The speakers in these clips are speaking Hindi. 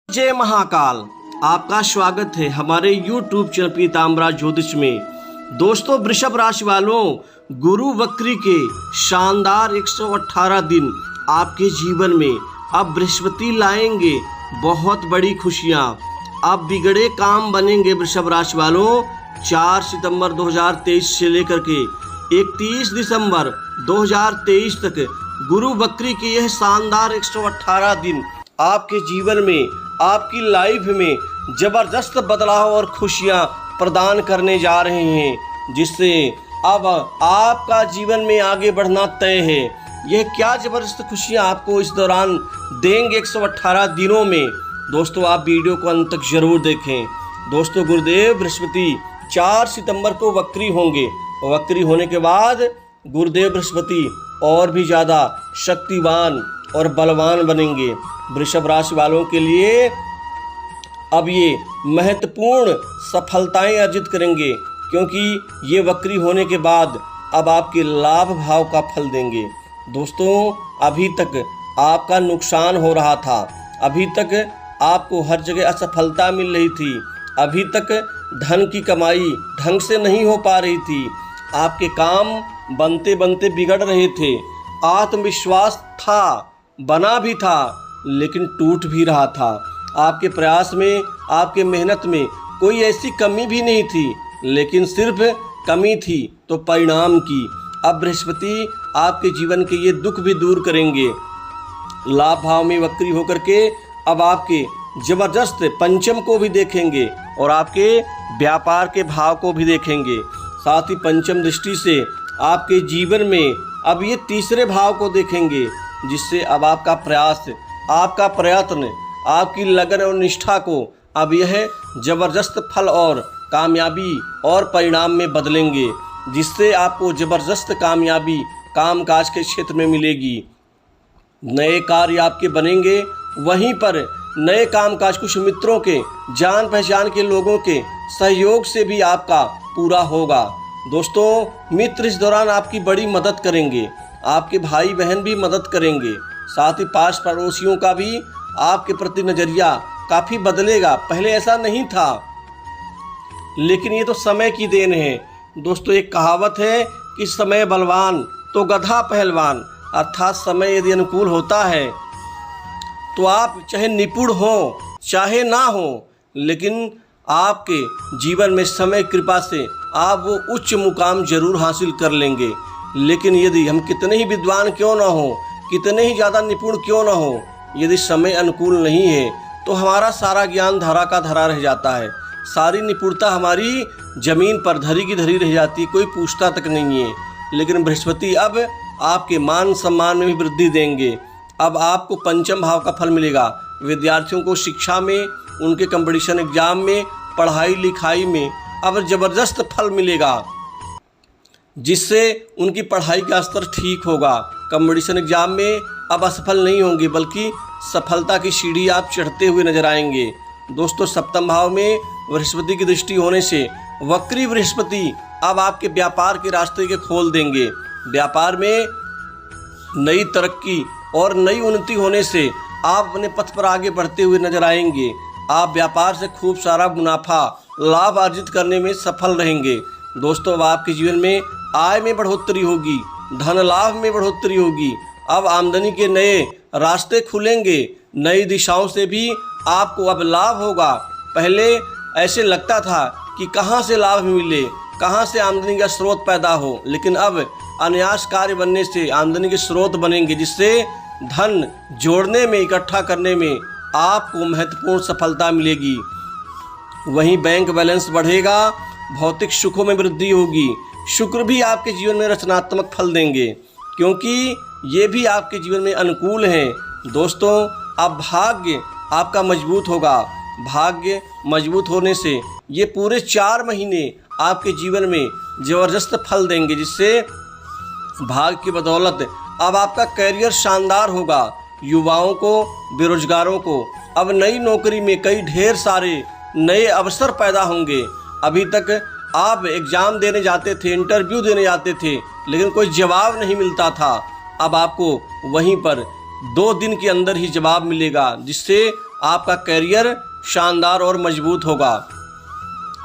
जय महाकाल। आपका स्वागत है हमारे YouTube चैनल पीताम्बरा ज्योतिष में। दोस्तों, वृषभ राशि वालों, गुरु वक्री के शानदार 118 दिन आपके जीवन में अब बृहस्पति लाएंगे बहुत बड़ी खुशियां। अब बिगड़े काम बनेंगे वृषभ राशि वालों। 4 सितंबर 2023 से लेकर के 31 दिसंबर 2023 तक गुरु वक्री के यह शानदार 118 दिन आपके जीवन में, आपकी लाइफ में जबरदस्त बदलाव और खुशियां प्रदान करने जा रहे हैं, जिससे अब आपका जीवन में आगे बढ़ना तय है। यह क्या जबरदस्त खुशियां आपको इस दौरान देंगे 118 दिनों में। दोस्तों, आप वीडियो को अंत तक जरूर देखें। दोस्तों, गुरुदेव बृहस्पति 4 सितंबर को वक्री होंगे। वक्री होने के बाद गुरुदेव बृहस्पति और भी ज़्यादा शक्तिवान और बलवान बनेंगे। वृषभ राशि वालों के लिए अब ये महत्वपूर्ण सफलताएं अर्जित करेंगे, क्योंकि ये वक्री होने के बाद अब आपके लाभ भाव का फल देंगे। दोस्तों, अभी तक आपका नुकसान हो रहा था, अभी तक आपको हर जगह असफलता मिल रही थी, अभी तक धन की कमाई ढंग से नहीं हो पा रही थी, आपके काम बनते बनते बिगड़ रहे थे, आत्मविश्वास था, बना भी था, लेकिन टूट भी रहा था। आपके प्रयास में, आपके मेहनत में कोई ऐसी कमी भी नहीं थी, लेकिन सिर्फ कमी थी तो परिणाम की। अब बृहस्पति आपके जीवन के ये दुख भी दूर करेंगे। लाभ भाव में वक्री होकर के अब आपके जबरदस्त पंचम को भी देखेंगे और आपके व्यापार के भाव को भी देखेंगे। साथ ही पंचम दृष्टि से आपके जीवन में अब ये तीसरे भाव को देखेंगे, जिससे अब आपका प्रयास, आपका प्रयत्न, आपकी लगन और निष्ठा को अब यह जबरदस्त फल और कामयाबी और परिणाम में बदलेंगे, जिससे आपको जबरदस्त कामयाबी कामकाज के क्षेत्र में मिलेगी। नए कार्य आपके बनेंगे, वहीं पर नए कामकाज कुछ मित्रों के, जान पहचान के लोगों के सहयोग से भी आपका पूरा होगा। दोस्तों, मित्र इस दौरान आपकी बड़ी मदद करेंगे, आपके भाई बहन भी मदद करेंगे। साथ ही पास पड़ोसियों का भी आपके प्रति नज़रिया काफ़ी बदलेगा। पहले ऐसा नहीं था, लेकिन ये तो समय की देन है। दोस्तों, एक कहावत है कि समय बलवान तो गधा पहलवान, अर्थात समय यदि अनुकूल होता है तो आप चाहे निपुण हो चाहे ना हो, लेकिन आपके जीवन में समय कृपा से आप वो उच्च मुकाम जरूर हासिल कर लेंगे। लेकिन यदि हम कितने ही विद्वान क्यों ना हो, कितने ही ज़्यादा निपुण क्यों ना हो, यदि समय अनुकूल नहीं है तो हमारा सारा ज्ञान धरा का धरा रह जाता है, सारी निपुणता हमारी जमीन पर धरी की धरी रह जाती है, कोई पूछता तक नहीं है। लेकिन बृहस्पति अब आपके मान सम्मान में भी वृद्धि देंगे। अब आपको पंचम भाव का फल मिलेगा। विद्यार्थियों को शिक्षा में, उनके कंपटीशन एग्जाम में, पढ़ाई लिखाई में अब ज़बरदस्त फल मिलेगा, जिससे उनकी पढ़ाई का स्तर ठीक होगा। कंपटीशन एग्जाम में अब असफल नहीं होंगे, बल्कि सफलता की सीढ़ी आप चढ़ते हुए नजर आएंगे। दोस्तों, सप्तम भाव में बृहस्पति की दृष्टि होने से वक्री बृहस्पति अब आपके व्यापार के रास्ते के खोल देंगे। व्यापार में नई तरक्की और नई उन्नति होने से आप अपने पथ पर आगे बढ़ते हुए नजर आएंगे। आप व्यापार से खूब सारा मुनाफा, लाभ अर्जित करने में सफल रहेंगे। दोस्तों, अब आपके जीवन में आय में बढ़ोतरी होगी, धन लाभ में बढ़ोतरी होगी। अब आमदनी के नए रास्ते खुलेंगे, नई दिशाओं से भी आपको अब लाभ होगा। पहले ऐसे लगता था कि कहाँ से लाभ मिले, कहाँ से आमदनी का स्रोत पैदा हो, लेकिन अब अनायास कार्य बनने से आमदनी के स्रोत बनेंगे, जिससे धन जोड़ने में, इकट्ठा करने में आपको महत्वपूर्ण सफलता मिलेगी। वहीं बैंक बैलेंस बढ़ेगा, भौतिक सुखों में वृद्धि होगी। शुक्र भी आपके जीवन में रचनात्मक फल देंगे, क्योंकि ये भी आपके जीवन में अनुकूल हैं। दोस्तों, अब भाग्य आपका मजबूत होगा। भाग्य मजबूत होने से ये पूरे 4 महीने आपके जीवन में ज़बरदस्त फल देंगे, जिससे भाग्य की बदौलत अब आपका करियर शानदार होगा। युवाओं को, बेरोजगारों को अब नई नौकरी में कई ढेर सारे नए अवसर पैदा होंगे। अभी तक आप एग्ज़ाम देने जाते थे, इंटरव्यू देने जाते थे, लेकिन कोई जवाब नहीं मिलता था। अब आपको वहीं पर 2 दिन के अंदर ही जवाब मिलेगा, जिससे आपका करियर शानदार और मजबूत होगा।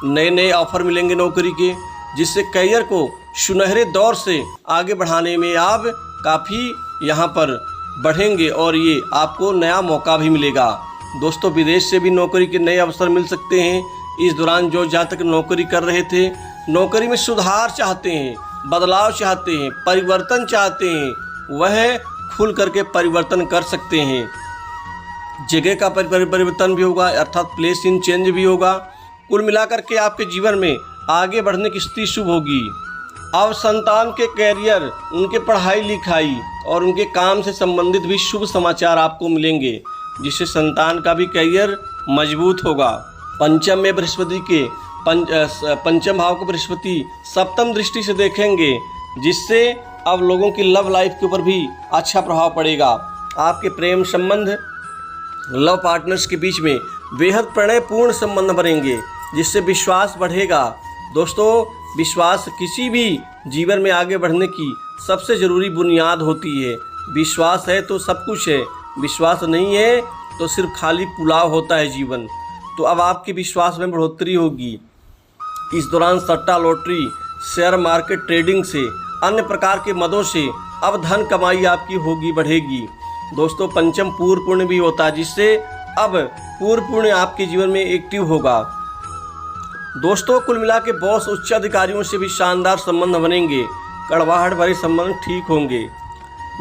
नए नए ऑफर मिलेंगे नौकरी के, जिससे करियर को सुनहरे दौर से आगे बढ़ाने में आप काफ़ी यहाँ पर बढ़ेंगे और ये आपको नया मौका भी मिलेगा। दोस्तों, विदेश से भी नौकरी के नए अवसर मिल सकते हैं। इस दौरान जो जातक नौकरी कर रहे थे, नौकरी में सुधार चाहते हैं, बदलाव चाहते हैं, परिवर्तन चाहते हैं, वह खुल करके परिवर्तन कर सकते हैं। जगह का परिवर्तन भी होगा, अर्थात प्लेस इन चेंज भी होगा। कुल मिलाकर के आपके जीवन में आगे बढ़ने की स्थिति शुभ होगी। अब संतान के कैरियर, उनके पढ़ाई लिखाई और उनके काम से संबंधित भी शुभ समाचार आपको मिलेंगे, जिससे संतान का भी कैरियर मजबूत होगा। पंचम में बृहस्पति के पंचम भाव को बृहस्पति सप्तम दृष्टि से देखेंगे, जिससे अब लोगों की लव लाइफ के ऊपर भी अच्छा प्रभाव पड़ेगा। आपके प्रेम संबंध, लव पार्टनर्स के बीच में बेहद प्रणयपूर्ण संबंध बनेंगे, जिससे विश्वास बढ़ेगा। दोस्तों, विश्वास किसी भी जीवन में आगे बढ़ने की सबसे ज़रूरी बुनियाद होती है। विश्वास है तो सब कुछ है, विश्वास नहीं है तो सिर्फ खाली पुलाव होता है जीवन। तो अब आपके विश्वास में बढ़ोतरी होगी। इस दौरान सट्टा, लॉटरी, शेयर मार्केट, ट्रेडिंग से, अन्य प्रकार के मदों से अब धन कमाई आपकी होगी, बढ़ेगी। दोस्तों, पंचम पूर्व पुण्य भी होता है, जिससे अब पूर्व पुण्य आपके जीवन में एक्टिव होगा। दोस्तों, कुल मिला के बॉस, उच्च अधिकारियों से भी शानदार संबंध बनेंगे। कड़वाहट भरे संबंध ठीक होंगे,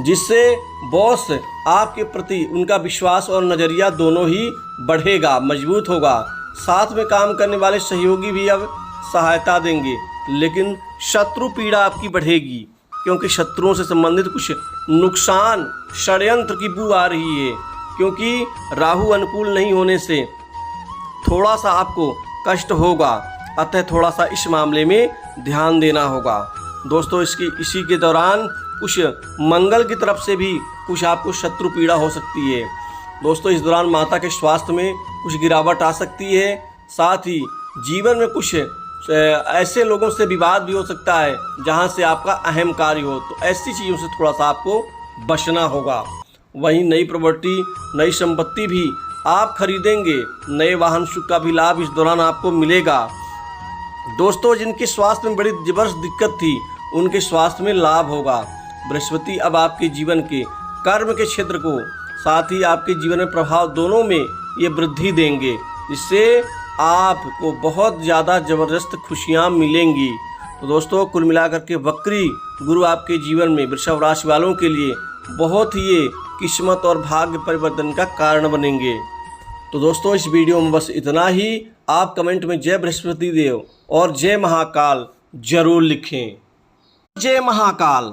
जिससे बॉस आपके प्रति उनका विश्वास और नज़रिया दोनों ही बढ़ेगा, मजबूत होगा। साथ में काम करने वाले सहयोगी भी अब सहायता देंगे, लेकिन शत्रु पीड़ा आपकी बढ़ेगी, क्योंकि शत्रुओं से संबंधित कुछ नुकसान, षड्यंत्र की बू आ रही है। क्योंकि राहु अनुकूल नहीं होने से थोड़ा सा आपको कष्ट होगा, अतः थोड़ा सा इस मामले में ध्यान देना होगा। दोस्तों, इसी के दौरान कुछ मंगल की तरफ से भी कुछ आपको शत्रु पीड़ा हो सकती है। दोस्तों, इस दौरान माता के स्वास्थ्य में कुछ गिरावट आ सकती है। साथ ही जीवन में कुछ ऐसे लोगों से विवाद भी हो सकता है जहां से आपका अहम कार्य हो, तो ऐसी चीज़ों से थोड़ा सा आपको बचना होगा। वहीं नई प्रॉपर्टी, नई संपत्ति भी आप खरीदेंगे। नए वाहन सुख का भी लाभ इस दौरान आपको मिलेगा। दोस्तों, जिनके स्वास्थ्य में बड़ी जबरदस्त दिक्कत थी, उनके स्वास्थ्य में लाभ होगा। बृहस्पति अब आपके जीवन के कर्म के क्षेत्र को, साथ ही आपके जीवन में प्रभाव, दोनों में ये वृद्धि देंगे, जिससे आपको बहुत ज़्यादा ज़बरदस्त खुशियाँ मिलेंगी। तो दोस्तों, कुल मिलाकर के वक्री गुरु आपके जीवन में वृषभ राशि वालों के लिए बहुत ही ये किस्मत और भाग्य परिवर्तन का कारण बनेंगे। तो दोस्तों, इस वीडियो में बस इतना ही। आप कमेंट में जय बृहस्पति देव और जय महाकाल जरूर लिखें। जय महाकाल।